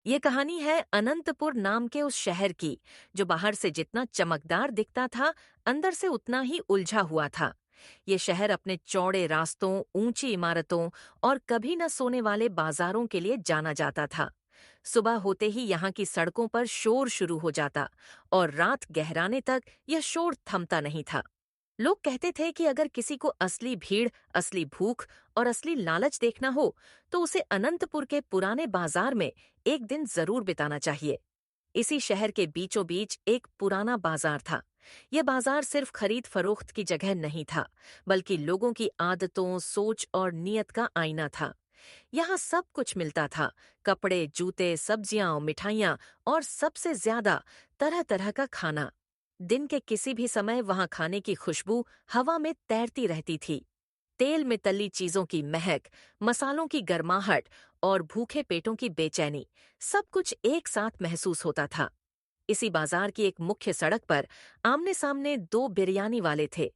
ये कहानी है अनंतपुर नाम के उस शहर की, जो बाहर से जितना चमकदार दिखता था, अंदर से उतना ही उलझा हुआ था। ये शहर अपने चौड़े रास्तों, ऊंची इमारतों और कभी न सोने वाले बाजारों के लिए जाना जाता था। सुबह होते ही यहाँ की सड़कों पर शोर शुरू हो जाता और रात गहराने तक यह शोर थमता नहीं था। लोग कहते थे कि अगर किसी को असली भीड़, असली भूख और असली लालच देखना हो, तो उसे अनंतपुर के पुराने बाजार में एक दिन जरूर बिताना चाहिए। इसी शहर के बीचों बीच एक पुराना बाजार था। यह बाजार सिर्फ खरीद फरोख्त की जगह नहीं था, बल्कि लोगों की आदतों, सोच और नियत का आईना था। यहाँ सब कुछ मिलता था: कपड़े, जूते, सब्जियां, मिठाइयाँ और सबसे ज्यादा तरह तरह का खाना। दिन के किसी भी समय वहां खाने की खुशबू हवा में तैरती रहती थी। तेल में तली चीजों की महक, मसालों की गर्माहट और भूखे पेटों की बेचैनी, सब कुछ एक साथ महसूस होता था। इसी बाजार की एक मुख्य सड़क पर आमने सामने दो बिरयानी वाले थे।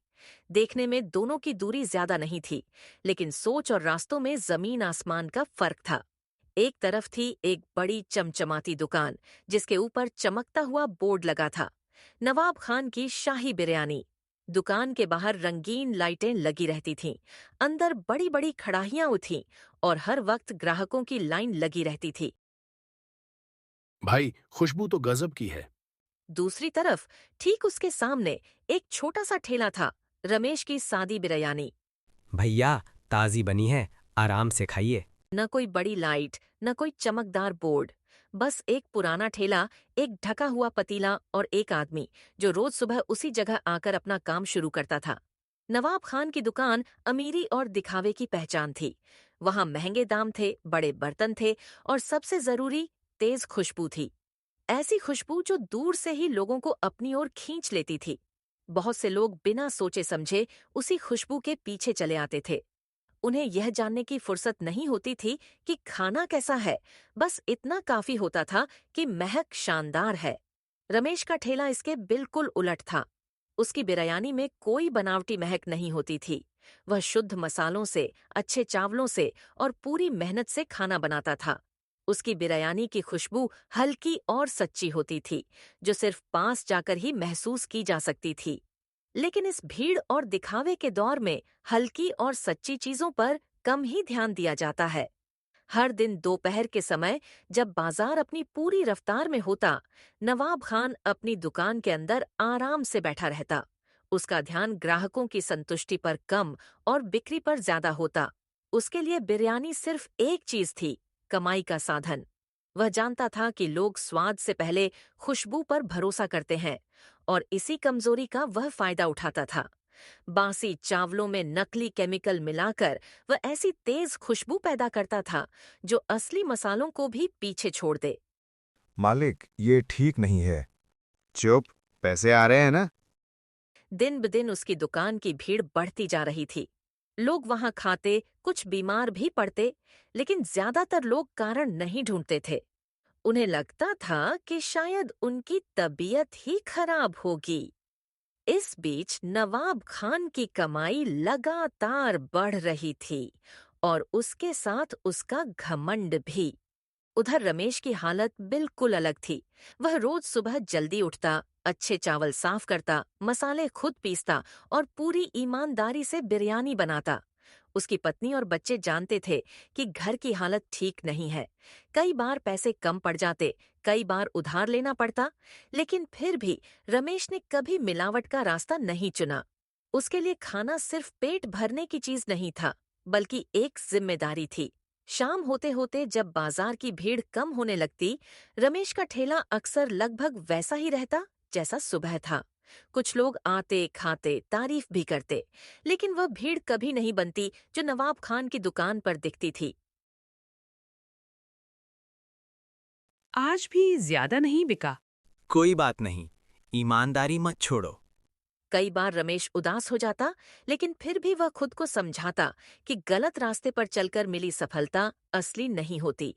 देखने में दोनों की दूरी ज्यादा नहीं थी, लेकिन सोच और रास्तों में जमीन आसमान का फर्क था। एक तरफ थी एक बड़ी चमचमाती दुकान, जिसके ऊपर चमकता हुआ बोर्ड लगा था: नवाब खान की शाही बिरयानी। दुकान के बाहर रंगीन लाइटें लगी रहती थीं, अंदर बड़ी बड़ी कड़ाहियां उठी और हर वक्त ग्राहकों की लाइन लगी रहती थी। भाई, खुशबू तो गजब की है। दूसरी तरफ ठीक उसके सामने एक छोटा सा ठेला था: रमेश की सादी बिरयानी। भैया, ताज़ी बनी है, आराम से खाइए। न कोई बड़ी लाइट, न कोई चमकदार बोर्ड, बस एक पुराना ठेला, एक ढका हुआ पतीला और एक आदमी जो रोज सुबह उसी जगह आकर अपना काम शुरू करता था। नवाब खान की दुकान अमीरी और दिखावे की पहचान थी। वहां महंगे दाम थे, बड़े बर्तन थे और सबसे जरूरी, तेज खुशबू थी। ऐसी खुशबू जो दूर से ही लोगों को अपनी ओर खींच लेती थी। बहुत से लोग बिना सोचे समझे उसी खुशबू के पीछे चले आते थे। उन्हें यह जानने की फुर्सत नहीं होती थी कि खाना कैसा है, बस इतना काफी होता था कि महक शानदार है। रमेश का ठेला इसके बिल्कुल उलट था। उसकी बिरयानी में कोई बनावटी महक नहीं होती थी। वह शुद्ध मसालों से, अच्छे चावलों से और पूरी मेहनत से खाना बनाता था। उसकी बिरयानी की खुशबू हल्की और सच्ची होती थी, जो सिर्फ पास जाकर ही महसूस की जा सकती थी। लेकिन इस भीड़ और दिखावे के दौर में हल्की और सच्ची चीजों पर कम ही ध्यान दिया जाता है। हर दिन दोपहर के समय, जब बाजार अपनी पूरी रफ्तार में होता, नवाब खान अपनी दुकान के अंदर आराम से बैठा रहता। उसका ध्यान ग्राहकों की संतुष्टि पर कम और बिक्री पर ज्यादा होता। उसके लिए बिरयानी सिर्फ एक चीज थी: कमाई का साधन। वह जानता था कि लोग स्वाद से पहले खुशबू पर भरोसा करते हैं, और इसी कमजोरी का वह फायदा उठाता था। बासी चावलों में नकली केमिकल मिलाकर वह ऐसी तेज खुशबू पैदा करता था जो असली मसालों को भी पीछे छोड़ दे। मालिक, ये ठीक नहीं है। चुप, पैसे आ रहे हैं ना? दिन ब दिन उसकी दुकान की भीड़ बढ़ती जा रही थी। लोग वहां खाते, कुछ बीमार भी पड़ते, लेकिन ज्यादातर लोग कारण नहीं ढूंढते थे। उन्हें लगता था कि शायद उनकी तबीयत ही खराब होगी। इस बीच नवाब खान की कमाई लगातार बढ़ रही थी, और उसके साथ उसका घमंड भी। उधर रमेश की हालत बिल्कुल अलग थी। वह रोज सुबह जल्दी उठता, अच्छे चावल साफ करता, मसाले खुद पीसता और पूरी ईमानदारी से बिरयानी बनाता। उसकी पत्नी और बच्चे जानते थे कि घर की हालत ठीक नहीं है। कई बार पैसे कम पड़ जाते, कई बार उधार लेना पड़ता, लेकिन फिर भी रमेश ने कभी मिलावट का रास्ता नहीं चुना। उसके लिए खाना सिर्फ पेट भरने की चीज नहीं था, बल्कि एक जिम्मेदारी थी। शाम होते होते जब बाजार की भीड़ कम होने लगती, रमेश का ठेला अक्सर लगभग वैसा ही रहता जैसा सुबह था। कुछ लोग आते, खाते, तारीफ भी करते, लेकिन वह भीड़ कभी नहीं बनती जो नवाब खान की दुकान पर दिखती थी। आज भी ज्यादा नहीं बिका। कोई बात नहीं, ईमानदारी मत छोड़ो। कई बार रमेश उदास हो जाता, लेकिन फिर भी वह खुद को समझाता कि गलत रास्ते पर चलकर मिली सफलता असली नहीं होती।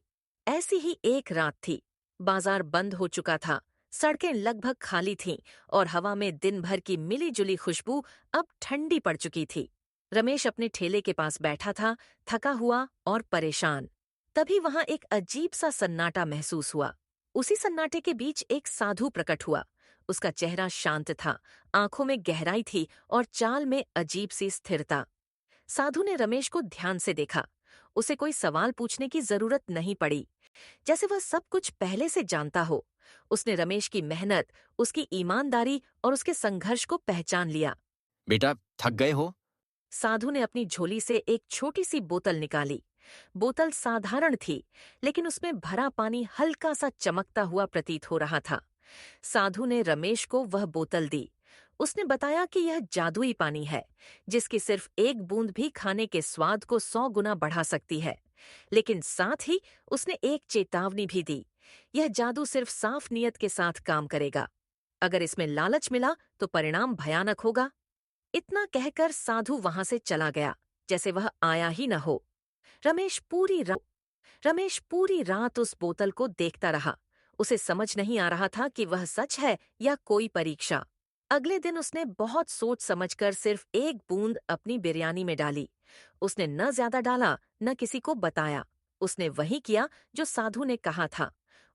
ऐसी ही एक रात थी। बाजार बंद हो चुका था, सड़कें लगभग खाली थीं और हवा में दिन भर की मिली जुली खुशबू अब ठंडी पड़ चुकी थी। रमेश अपने ठेले के पास बैठा था, थका हुआ और परेशान। तभी वहां एक अजीब सा सन्नाटा महसूस हुआ। उसी सन्नाटे के बीच एक साधु प्रकट हुआ। उसका चेहरा शांत था, आंखों में गहराई थी और चाल में अजीब सी स्थिरता। साधु ने रमेश को ध्यान से देखा। उसे कोई सवाल पूछने की जरूरत नहीं पड़ी, जैसे वह सब कुछ पहले से जानता हो। उसने रमेश की मेहनत, उसकी ईमानदारी और उसके संघर्ष को पहचान लिया। बेटा, थक गए हो? साधु ने अपनी झोली से एक छोटी सी बोतल निकाली। बोतल साधारण थी, लेकिन उसमें भरा पानी हल्का सा चमकता हुआ प्रतीत हो रहा था। साधु ने रमेश को वह बोतल दी। उसने बताया कि यह जादुई पानी है, जिसकी सिर्फ एक बूंद भी खाने के स्वाद को 100 गुना बढ़ा सकती है। लेकिन साथ ही उसने एक चेतावनी भी दी। यह जादू सिर्फ साफ नियत के साथ काम करेगा। अगर इसमें लालच मिला तो परिणाम भयानक होगा। इतना कहकर साधु वहां से चला गया, जैसे वह आया ही न हो। रमेश पूरी रात उस बोतल को देखता रहा। उसे समझ नहीं आ रहा था कि वह सच है या कोई परीक्षा। अगले दिन उसने बहुत सोच समझकर सिर्फ एक बूंद अपनी बिरयानी में डाली। उसने न ज्यादा डाला, न किसी को बताया। उसने वही किया जो साधु ने कहा था।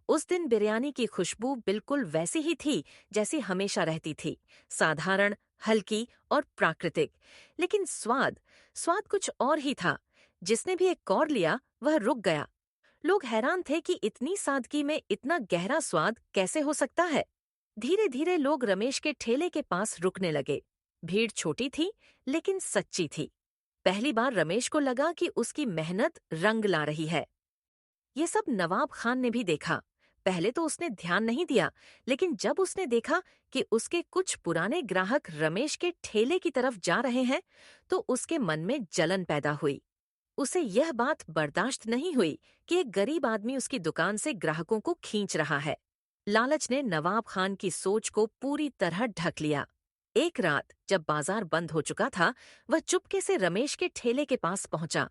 उस दिन बिरयानी की खुशबू बिल्कुल वैसी ही थी जैसी हमेशा रहती थी, साधारण, हल्की और प्राकृतिक। लेकिन स्वाद कुछ और ही था। जिसने भी एक कौर लिया वह रुक गया। लोग हैरान थे कि इतनी सादगी में इतना गहरा स्वाद कैसे हो सकता है। धीरे धीरे लोग रमेश के ठेले के पास रुकने लगे। भीड़ छोटी थी, लेकिन सच्ची थी। पहली बार रमेश को लगा कि उसकी मेहनत रंग ला रही है। ये सब नवाब खान ने भी देखा। पहले तो उसने ध्यान नहीं दिया, लेकिन जब उसने देखा कि उसके कुछ पुराने ग्राहक रमेश के ठेले की तरफ जा रहे हैं, तो उसके मन में जलन पैदा हुई। उसे यह बात बर्दाश्त नहीं हुई कि एक गरीब आदमी उसकी दुकान से ग्राहकों को खींच रहा है। लालच ने नवाब खान की सोच को पूरी तरह ढक लिया। एक रात जब बाजार बंद हो चुका था, वह चुपके से रमेश के ठेले के पास पहुंचा।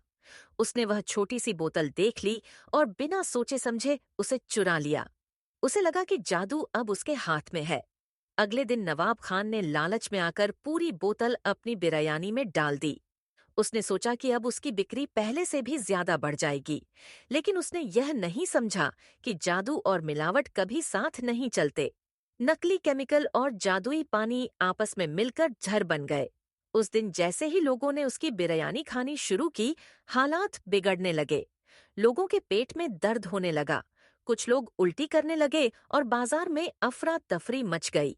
उसने वह छोटी सी बोतल देख ली और बिना सोचे समझे उसे चुरा लिया। उसे लगा कि जादू अब उसके हाथ में है। अगले दिन नवाब खान ने लालच में आकर पूरी बोतल अपनी बिरयानी में डाल दी। उसने सोचा कि अब उसकी बिक्री पहले से भी ज्यादा बढ़ जाएगी, लेकिन उसने यह नहीं समझा कि जादू और मिलावट कभी साथ नहीं चलते। नकली केमिकल और जादुई पानी आपस में मिलकर जहर बन गए। उस दिन जैसे ही लोगों ने उसकी बिरयानी खानी शुरू की, हालात बिगड़ने लगे। लोगों के पेट में दर्द होने लगा, कुछ लोग उल्टी करने लगे और बाजार में अफरा तफरी मच गई।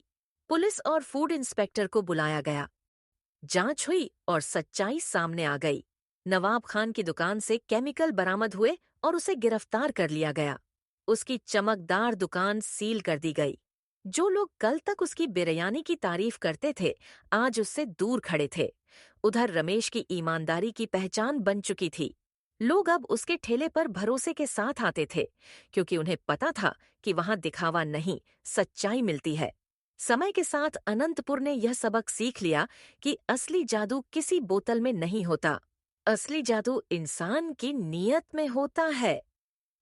पुलिस और फूड इंस्पेक्टर को बुलाया गया। जांच हुई और सच्चाई सामने आ गई। नवाब खान की दुकान से केमिकल बरामद हुए और उसे गिरफ्तार कर लिया गया। उसकी चमकदार दुकान सील कर दी गई। जो लोग कल तक उसकी बिरयानी की तारीफ करते थे, आज उससे दूर खड़े थे। उधर रमेश की ईमानदारी की पहचान बन चुकी थी। लोग अब उसके ठेले पर भरोसे के साथ आते थे, क्योंकि उन्हें पता था कि वहां दिखावा नहीं, सच्चाई मिलती है। समय के साथ अनंतपुर ने यह सबक सीख लिया कि असली जादू किसी बोतल में नहीं होता। असली जादू इंसान की नीयत में होता है।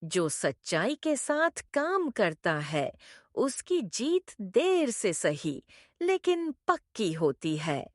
जो सच्चाई के साथ काम करता है, उसकी जीत देर से सही, लेकिन पक्की होती है।